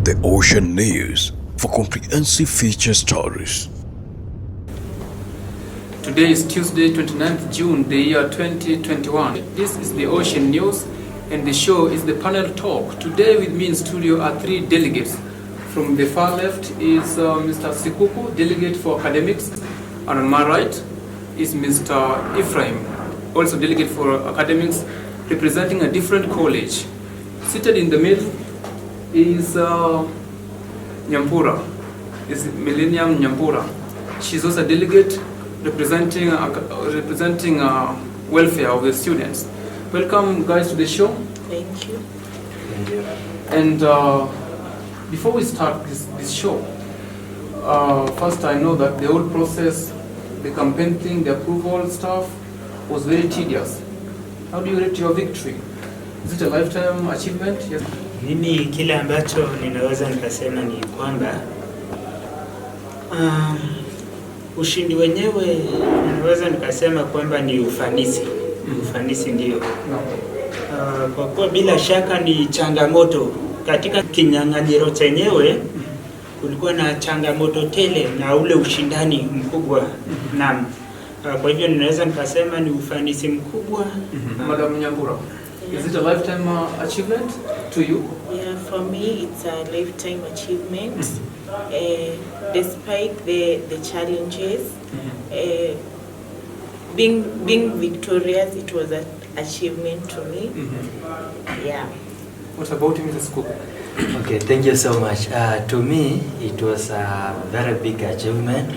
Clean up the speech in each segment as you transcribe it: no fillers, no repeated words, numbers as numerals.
the Ocean News for comprehensive feature stories. Today is Tuesday, 29th June, the year 2021. This is the Ocean News, and the show is the panel talk. Today with me in studio are three delegates. From the far left is Mr. Sikuku, delegate for academics, and on my right is Mr. Ephraim, also delegate for academics, representing a different college. Seated in the middle is Nyampura, is Millennium Nyampura. She's also a delegate representing welfare of the students. Welcome, guys, to the show. Thank you. Thank you. And before we start this show, first I know that the whole process, the campaign thing, the approval stuff was very tedious. How do you rate your victory? Is it a lifetime achievement? Yes. Mimi kile ambacho ninaweza nikasema ni kwamba ushindi wenyewe ninaweza nikasema kwamba ni ufanisi. Ufanisi ndio. Kwa kuwa bila shaka ni changamoto katika kinyang'anyiro chenyewe, kulikuwa na changamoto tele na ule ushindani mkubwa. Naam. Kwa hivyo ninaweza nikasema ni ufanisi mkubwa. Madam Nyambura, is it a lifetime achievement to you? Yeah, for me it's a lifetime achievement. Despite the challenges, being victorious, it was an achievement to me. Yeah. What about you, Mrs. Cook? Okay, thank you so much. To me, it was a very big achievement.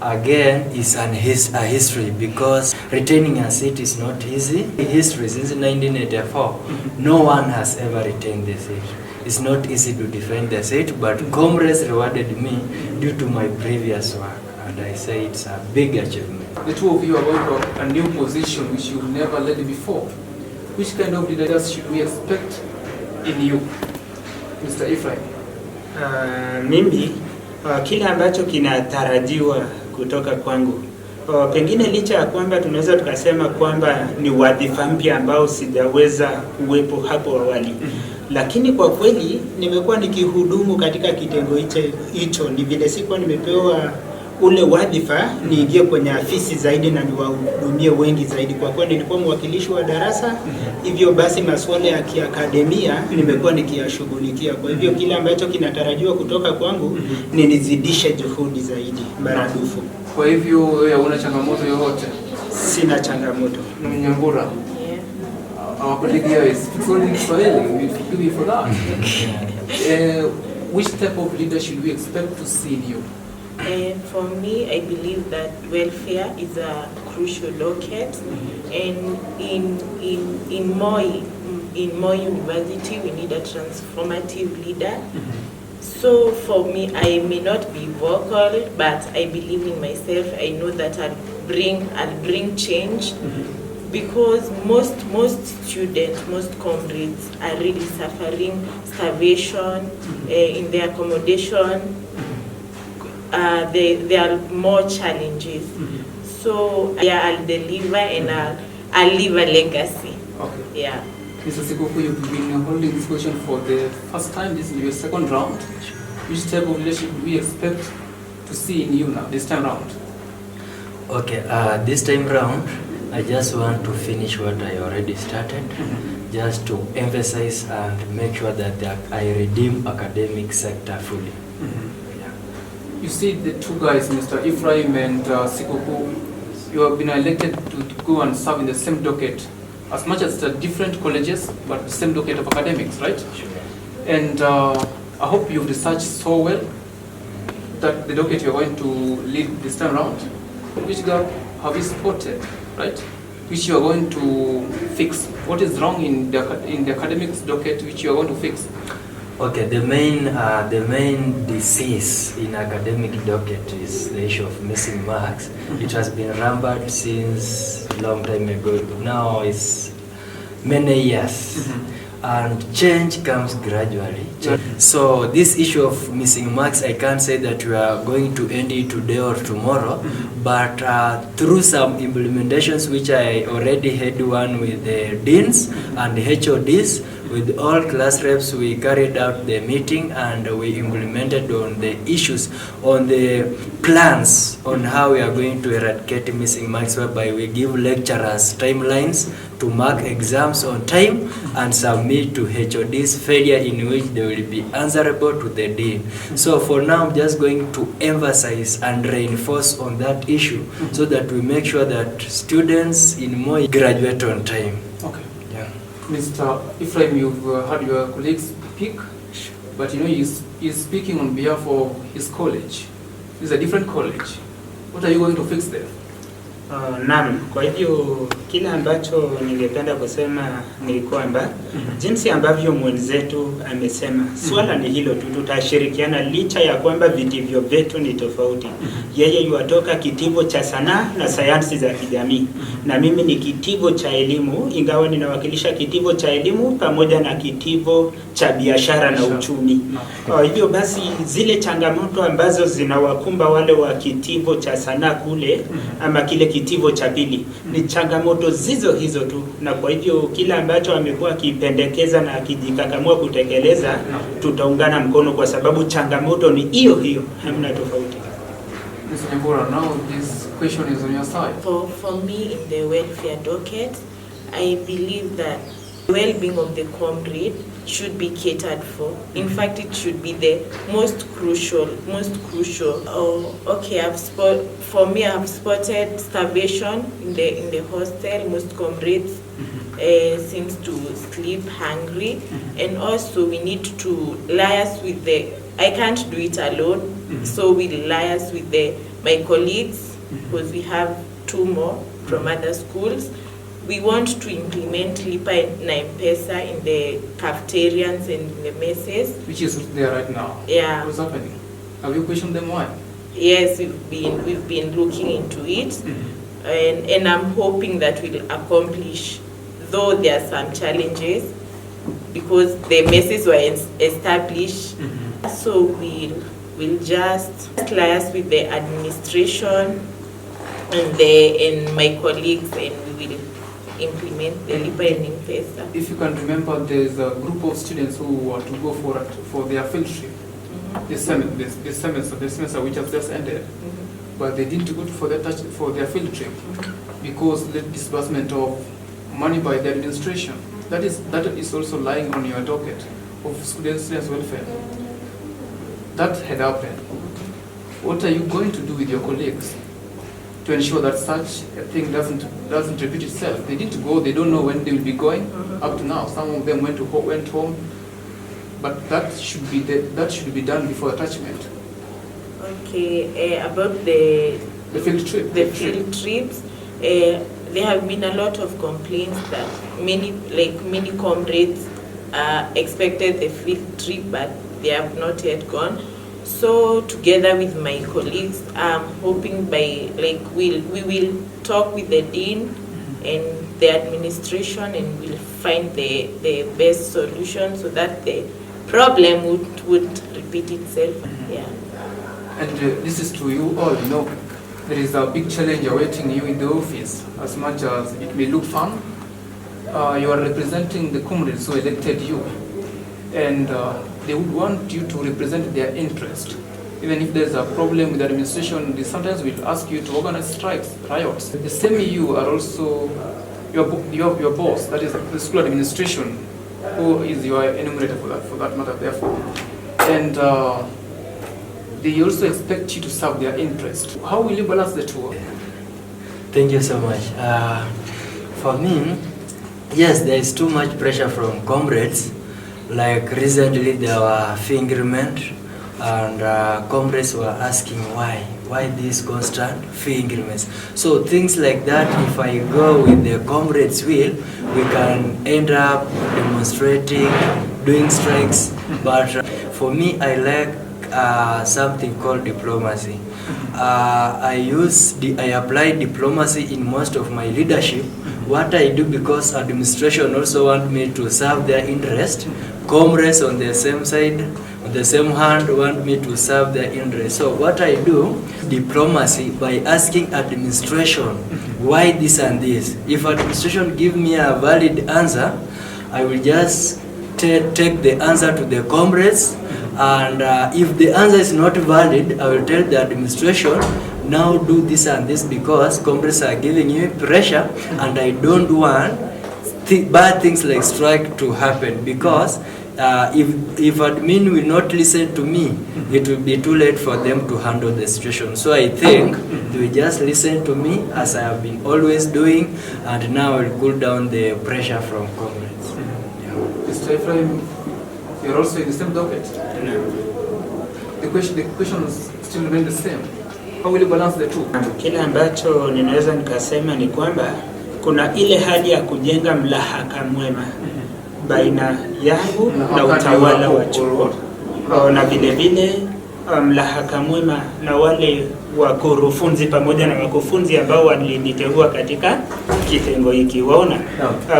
Again, it's a history because retaining a seat is not easy. History since 1984, no one has ever retained the seat. It's not easy to defend the seat, but comrades rewarded me due to my previous work, and I say it's a big achievement. The two of you are going to a new position which you've never led before. Which kind of leaders should we expect in you, Mr. Ephraim? Mimi kile ambacho kinatarajiwa kutoka kwangu, pengine licha ya kwamba tunaweza tukasema kwamba ni wadhifa mpya ambao sijaweza kuwepo hapo awali, lakini kwa kweli nimekuwa nikihudumu katika kitengo hicho. Ni vile sikuwa nimepewa ule wadhifa niingie kwenye afisi zaidi na niwahudumie wengi zaidi, kwa kuwa nilikuwa mwakilishi wa darasa. Hivyo basi masuala ya kiakademia nimekuwa nikiyashughulikia. Kwa hivyo kile ambacho kinatarajiwa kutoka kwangu ni nizidishe juhudi zaidi maradufu. Kwa hivyo wewe una changamoto yoyote? Sina changamoto. Nyambura. Yeah. Our colleague here is speaking Swahili. We forgive you for that. Which type of leader should we expect to see in you? For me, I believe that welfare is a crucial locket, and in Moi University we need a transformative leader. So for me, I may not be vocal, but I believe in myself. I know that I'll bring change, because most students, most comrades are really suffering starvation in their accommodation. There are more challenges. So yeah, I'll deliver and I'll leave a legacy. Okay. Yeah. Mr. Sikuku, you've been holding this question for the first time. This is your second round. Which type of leadership do we expect to see in you now, this time round? Okay, this time round, I just want to finish what I already started, just to emphasize and make sure that I redeem academic sector fully. You see the two guys, Mr. Ephraim and Sikuku, you have been elected to go and serve in the same docket, as much as the different colleges, but the same docket of academics, right? Sure. And I hope you've researched so well that the docket you're going to lead this time around, which gap have you spotted, right? Which you are going to fix. What is wrong in the academics docket which you are going to fix? Okay, the main disease in academic docket is the issue of missing marks. It has been rampant since a long time ago. Now it's many years. And change comes gradually. So this issue of missing marks, I can't say that we are going to end it today or tomorrow, but through some implementations which I already had one with the deans and the HODs, With all class reps, we carried out the meeting and we implemented on the issues, on the plans on how we are going to eradicate missing marks, whereby we give lecturers timelines to mark exams on time and submit to HOD's failure, in which they will be answerable to the dean. So for now, I'm just going to emphasize and reinforce on that issue so that we make sure that students in Moi graduate on time. Okay. Yeah. Mr. Ephraim, you've had your colleagues speak, but you know he's speaking on behalf of his college. It's a different college. What are you going to fix there? Naam, kwa hivyo kile ambacho ningependa kusema ni kwamba jinsi ambavyo mwenzetu amesema, swala ni hilo tu, tutashirikiana licha ya kwamba vitivyo vyetu ni tofauti. Yeye yuatoka kitivo cha sanaa na sayansi za kijamii, na mimi ni kitivo cha elimu, ingawa ninawakilisha kitivo cha elimu pamoja na kitivo cha biashara na uchumi. Hivyo basi zile changamoto ambazo zinawakumba wale wa kitivo cha sanaa kule ama kile kitivo cha pili ni changamoto zizo hizo tu, na kwa hivyo kila ambacho amekuwa akipendekeza na akijikakamua kutekeleza tutaungana mkono, kwa sababu changamoto ni hiyo hiyo, hamna tofauti. Mr. Nyambura, now this question is on your side. For me, in the welfare docket, I believe that the well-being of the comrade should be catered for. In fact, it should be the most crucial. Okay, for me, I've spotted starvation in the hostel. Most comrades seems to sleep hungry, and also we need to liaise with I can't do it alone, so we liaise with my colleagues, because we have 2 more from other schools. We want to implement Lipa na M-Pesa in the cafeterias and in the messes. Which is there right now? Yeah. What's happening? Have you questioned them why? Yes, we've been looking into it, and I'm hoping that we'll accomplish, though there are some challenges, because the messes were established. So we'll just liaise with the administration and my colleagues, and we will implement the Lipa and M-Pesa. If you can remember, there's a group of students who want to go for their field trip this semester which has just ended, but they didn't go for their field trip because the disbursement of money by the administration. That is also lying on your docket of students' welfare. That had happened. What are you going to do with your colleagues to ensure that such a thing doesn't repeat itself? They didn't go. They don't know when they will be going. Up to now, some of them went home, but that should be done before attachment. Okay, about the field trip. The field trips. There have been a lot of complaints that many comrades expected the field trip, but they have not yet gone. So together with my colleagues, I'm hoping we will talk with the dean and the administration, and we'll find the best solution so that the problem would repeat itself. Yeah. And this is to you all. You know, there is a big challenge awaiting you in the office. As much as it may look fun, you are representing the comrades who elected you, and they would want you to represent their interest. Even if there's a problem with the administration, they sometimes will ask you to organize strikes, riots. The same you are also your boss, that is the school administration, who is your enumerator for that matter, therefore. And they also expect you to serve their interest. How will you balance the two? Thank you so much. For me, yes, there is too much pressure from comrades. Like recently there were fingerment, and comrades were asking why these constant fee increments. So things like that, if I go with the comrades' will, we can end up demonstrating, doing strikes. But for me, I like something called diplomacy. I apply diplomacy in most of my leadership. What I do, because administration also want me to serve their interest, comrades on the same side, on the same hand, want me to serve their interest. So what I do, diplomacy, by asking administration why this and this. If administration give me a valid answer, I will just take the answer to the comrades, and if the answer is not valid, I will tell the administration, now do this and this because comrades are giving you pressure, and I don't want bad things like strike to happen, because if admin will not listen to me, it will be too late for them to handle the situation. So I think they will just listen to me as I have been always doing, and now I will cool down the pressure from comrades. Mr. Ephraim, you're also in the same docket. The question still remains the same. How will you balance the two? Kile ambacho ninaweza nikasema ni kwamba kuna ile hali ya kujenga mlahaka mwema baina yangu na utawala wa chuo, na vile vile mlahaka mwema na wale wakurufunzi pamoja na wakufunzi ambao waliniteua katika kitengo hiki, waona.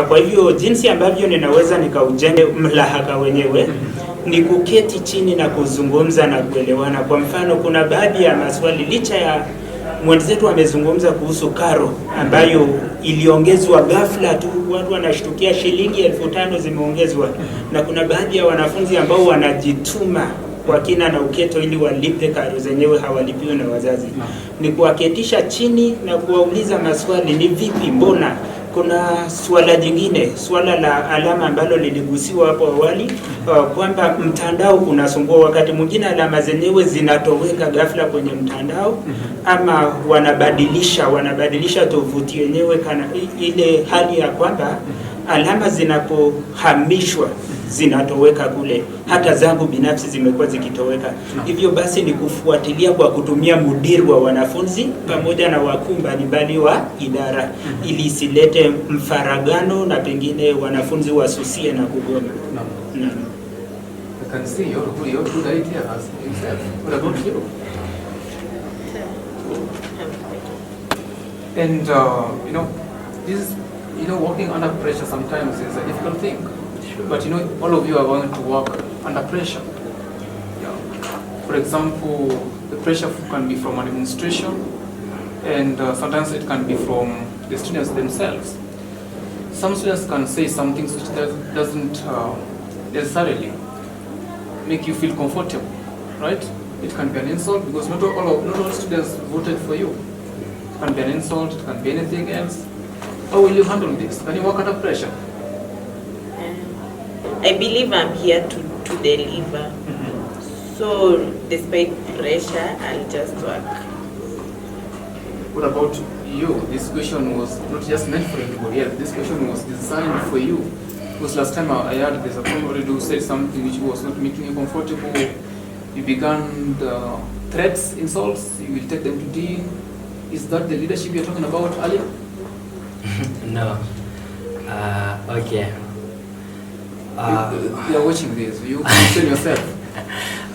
Kwa hivyo jinsi ambavyo ninaweza nikaujenge mlahaka wenyewe ni kuketi chini na kuzungumza na kuelewana. Kwa mfano, kuna baadhi ya maswali, licha ya mwenzetu amezungumza kuhusu karo ambayo iliongezwa ghafla tu, watu wanashtukia shilingi 5,000 zimeongezwa, na kuna baadhi ya wanafunzi ambao wanajituma kwa kina na uketo ili walipe karo zenyewe, hawalipiwi na wazazi. Ni kuwaketisha chini na kuwauliza maswali, ni vipi, mbona. Kuna swala jingine, swala la alama ambalo liligusiwa hapo awali, kwamba mtandao unasumbua. Wakati mwingine alama zenyewe zinatoweka ghafla kwenye mtandao, ama wanabadilisha tovuti yenyewe, kana ile hali ya kwamba alama zinapohamishwa zinatoweka kule. Hata zangu binafsi zimekuwa zikitoweka. Hivyo basi ni kufuatilia kwa kutumia mudiri wa wanafunzi pamoja na wakuu mbalimbali wa idara, ili isilete mfaragano na pengine wanafunzi wasusie na kugoma. I can see your good idea as himself. What about you? And this, working under pressure sometimes is a difficult thing. But all of you are going to work under pressure. Yeah. For example, the pressure can be from administration, and sometimes it can be from the students themselves. Some students can say some things which doesn't necessarily make you feel comfortable, right? It can be an insult, because not all students voted for you. It can be an insult, it can be anything else. How will you handle this? Can you work under pressure? I believe I'm here to deliver. So despite pressure, I'll just work. What about you? This question was not just meant for everybody else. This question was designed for you. Because last time I heard there's a somebody who said something which was not making you comfortable. You began the threats, insults, you will take them to dean. Is that the leadership you're talking about earlier? No. Okay. You are watching this. You concern yourself.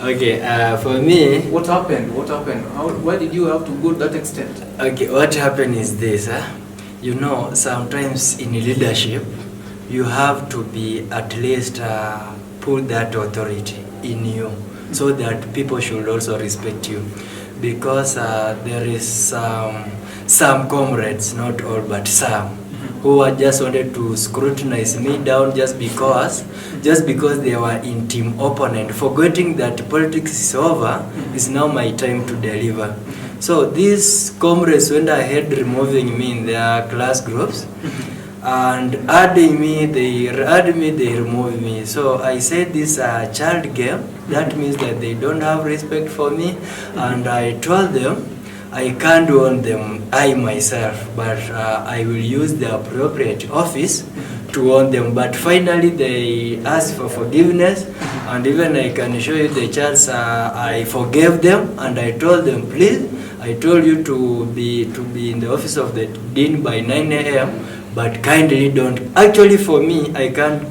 Okay. For me. What happened? Why did you have to go to that extent? Okay. What happened is this. Sometimes in leadership, you have to be at least put that authority in you, so that people should also respect you. Because there is some comrades, not all, but some, who just wanted to scrutinize me down just because they were in team opponent, forgetting that politics is over. It's now my time to deliver. So these comrades went ahead removing me in their class groups, and adding me, they removed me. So I said this child game. That means that they don't have respect for me, and I told them I can't own them, I myself, but I will use the appropriate office to own them. But finally they asked for forgiveness, and even I can show you the charts. I forgave them, and I told them, please, I told you to be in the office of the dean by 9 a.m., but kindly don't. Actually, for me, I can't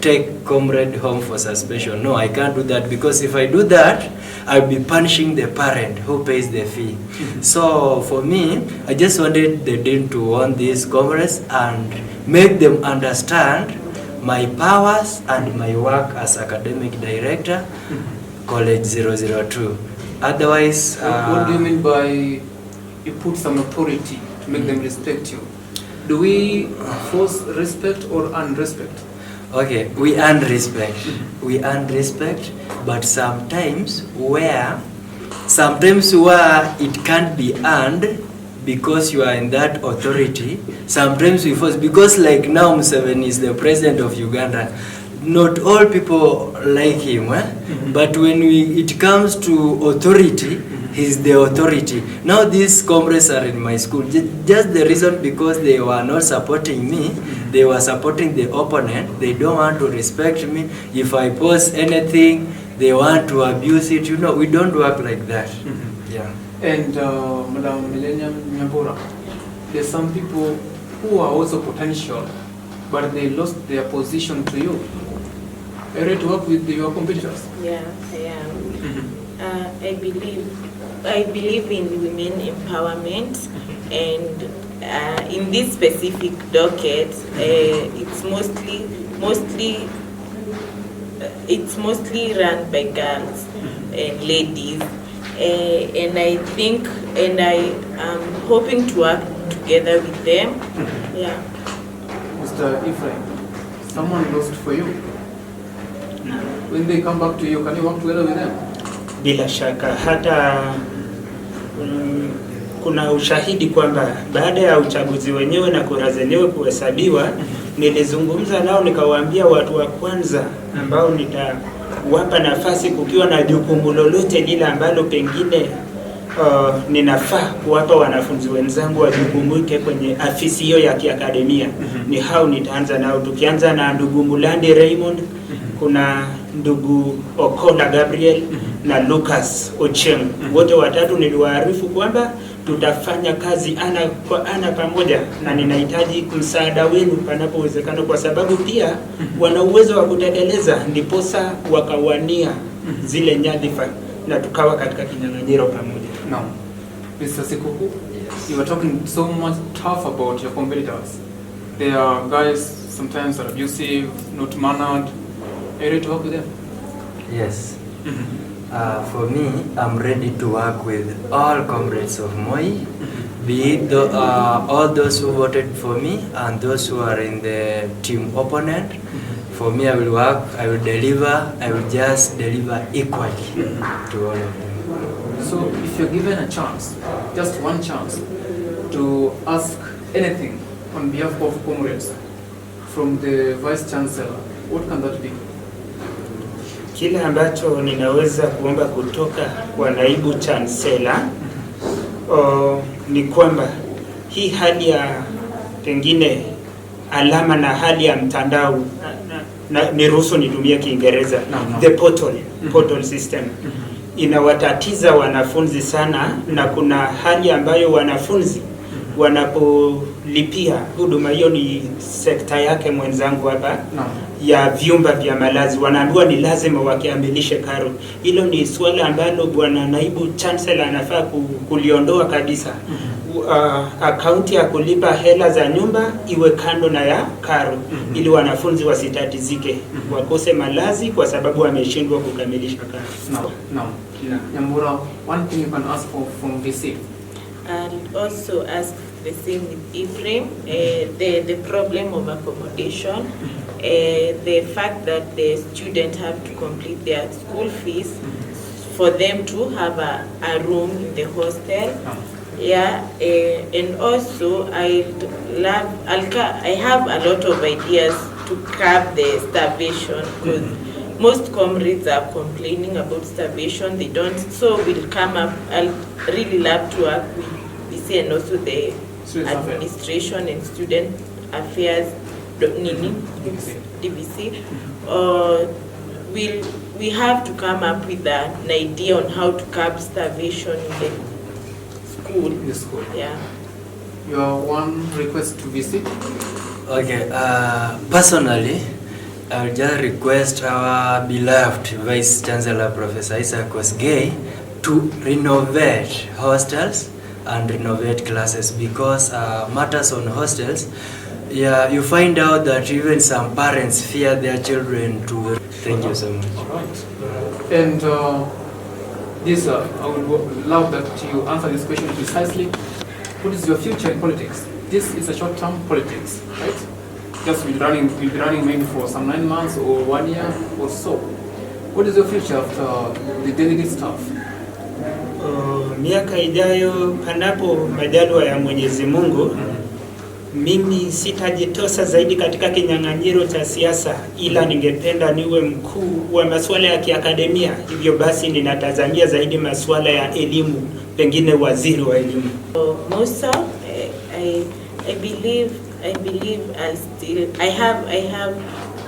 take comrade home for suspension. No, I can't do that, because if I do that, I'll be punishing the parent who pays the fee. So for me, I just wanted the dean to warn these comrades and make them understand my powers and my work as academic director, College 002. Otherwise, what do you mean by you put some authority to make them respect you? Do we force respect or unrespect? Okay, we earn respect. We earn respect, but sometimes where it can't be earned because you are in that authority, sometimes we force, because like now Museveni is the president of Uganda, not all people like him, but when it comes to authority, he's the authority. Now these comrades are in my school, just the reason because they were not supporting me, they were supporting the opponent, they don't want to respect me. If I post anything, they want to abuse it. You know, we don't work like that. Yeah. And Madam Millennium Nyambura, there's some people who are also potential, but they lost their position to you. Are you ready to work with your competitors? Yeah, I am. I believe in women empowerment, and in this specific docket, it's mostly run by girls and ladies, and I think, and I am hoping to work together with them. Yeah. Mr. Ephraim, someone lost for you. When they come back to you, can you work together with them? Bila shaka hata kuna ushahidi kwamba baada ya uchaguzi wenyewe na kura zenyewe kuhesabiwa, nilizungumza nao nikawaambia watu wa kwanza ambao nitawapa nafasi kukiwa na jukumu lolote lile ambalo pengine ninafaa kuwapa wanafunzi wenzangu wajukumuke kwenye afisi hiyo ya kiakademia, ni hao nitaanza nao, tukianza na ndugu Mulandi Raymond, kuna ndugu Okola Gabriel na Lucas Ocheng. Wote watatu niliwaarifu kwamba tutafanya kazi ana kwa ana pamoja, na ninahitaji msaada wenu panapowezekana, kwa sababu pia wana uwezo wa kutekeleza, ndiposa wakawania zile nyadhifa na tukawa katika kinyang'anyiro pamoja. Now, Mr. Sikuku, you are talking so much tough about your competitors. They are guys sometimes are abusive, not mannered. Are you ready to work with them? Yes. For me, I'm ready to work with all comrades of Moi, be it all those who voted for me and those who are in the team opponent. For me, I will work, I will deliver, I will just deliver equally to all of them. So, if you're given a chance, just one chance, to ask anything on behalf of comrades from the Vice Chancellor, what can that be? Kile ambacho ninaweza kuomba kutoka kwa naibu chancellor ni kwamba hii hali ya pengine alama na hali ya mtandao, niruhusu nitumie Kiingereza, the portal system inawatatiza wanafunzi sana, na kuna hali ambayo wanafunzi wanapolipia huduma hiyo, ni sekta yake mwenzangu hapa ya vyumba vya malazi, wanaambiwa ni lazima wakiamilishe karo. Hilo ni swala ambalo bwana naibu chancellor anafaa kuliondoa kabisa. Akaunti ya kulipa hela za nyumba iwe kando na ya karo, ili wanafunzi wasitatizike wakose malazi kwa sababu wameshindwa kukamilisha karo. Now, Nyambura, one thing you can ask for from VC. I'll also ask the same with Ephraim, the problem of accommodation, the fact that the students have to complete their school fees for them to have a room in the hostel. Yeah, and also I have a lot of ideas to curb the starvation, because most comrades are complaining about starvation. They don't, so we'll come up. I'll really love to work with BC and also the administration and student affairs, DBC. We have to come up with an idea on how to curb starvation in the school. In the school. Yeah. Your one request to VC? Okay. Personally, I would just request our beloved Vice Chancellor Professor Isaac Kosgei to renovate hostels and renovate classes, because matters on hostels, yeah, you find out that even some parents fear their children to. Thank you so much. All right. And this, I would love that you answer this question precisely. What is your future in politics? This is a short-term politics, right? just will be running maybe for some 9 months or 1 year or so. What is your future after the delegate stuff? Miaka ijayo panapo majaliwa ya Mwenyezi Mungu, mimi sitajitosa zaidi katika kinyang'anyiro cha siasa, ila ningependa niwe mkuu wa masuala ya kiakademia. Hivyo basi ninatazamia zaidi masuala ya elimu, pengine waziri wa elimu. Musa, I believe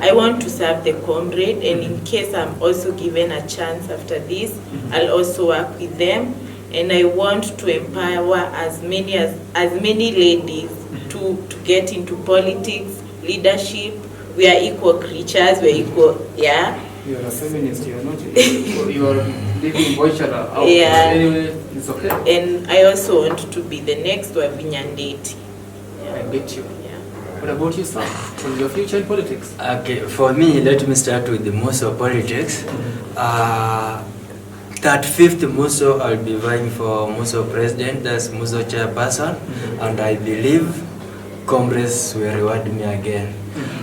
I want to serve the comrade, and in case I'm also given a chance after this, I'll also work with them, and I want to empower as many ladies to get into politics, leadership. We are equal creatures, we are equal, yeah. You are a feminist, you are not, you are living each other out. Yeah. Anyway, it's okay. And I also want to be the next Wavinya Ndeti. I bet you. Yeah. What about you, sir? What's your future in politics? Okay, for me, let me start with the Muso politics. That fifth Muso, I'll be vying for Muso president, that's Muso chairperson, and I believe Congress will reward me again.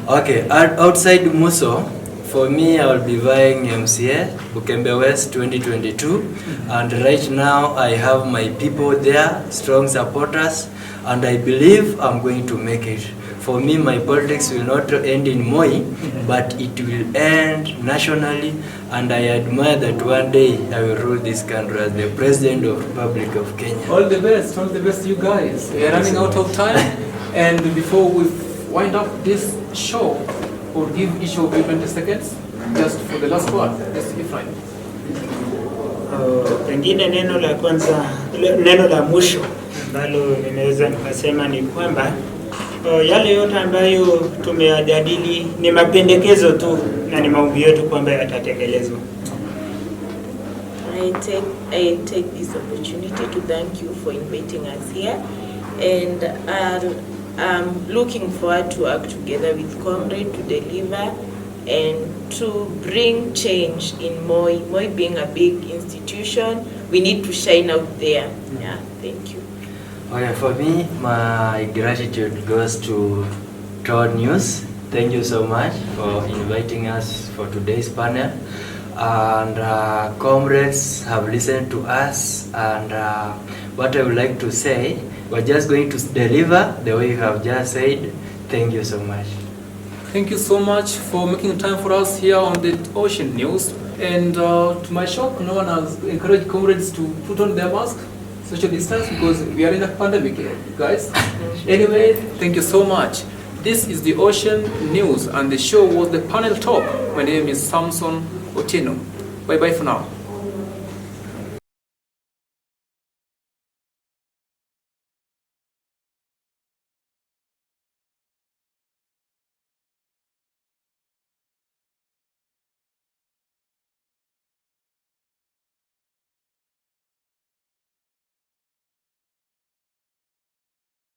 Okay, outside Muso, for me, I will be vying MCA, Bukembe West 2022, and right now I have my people there, strong supporters, and I believe I'm going to make it. For me, my politics will not end in Moi, but it will end nationally, and I admire that one day I will rule this country as the President of the Republic of Kenya. All the best you guys. We are running out of time, and before we wind up this show, we'll give each of you 20 seconds, just for the last word. Yes, Ephraim. Pengine neno la kwanza, neno la mwisho ambalo ninaweza nikasema ni kwamba yale yote ambayo tumeyajadili ni mapendekezo tu na ni maombi yetu kwamba yatatekelezwa. I take this opportunity to thank you for inviting us here, and I'm looking forward to work together with Comrade to deliver and to bring change in Moi. Moi being a big institution, we need to shine out there. Yeah, thank you. Okay, for me, my gratitude goes to Todd News. Thank you so much for inviting us for today's panel. And comrades have listened to us, and what I would like to say, we're just going to deliver the way you have just said. Thank you so much. Thank you so much for making time for us here on the Ocean News. And to my shock, no one has encouraged comrades to put on their mask, social distance, because we are in a pandemic here, guys. Anyway, thank you so much. This is the Ocean News, and the show was the panel talk. My name is Samson OTIENO. Bye bye for now.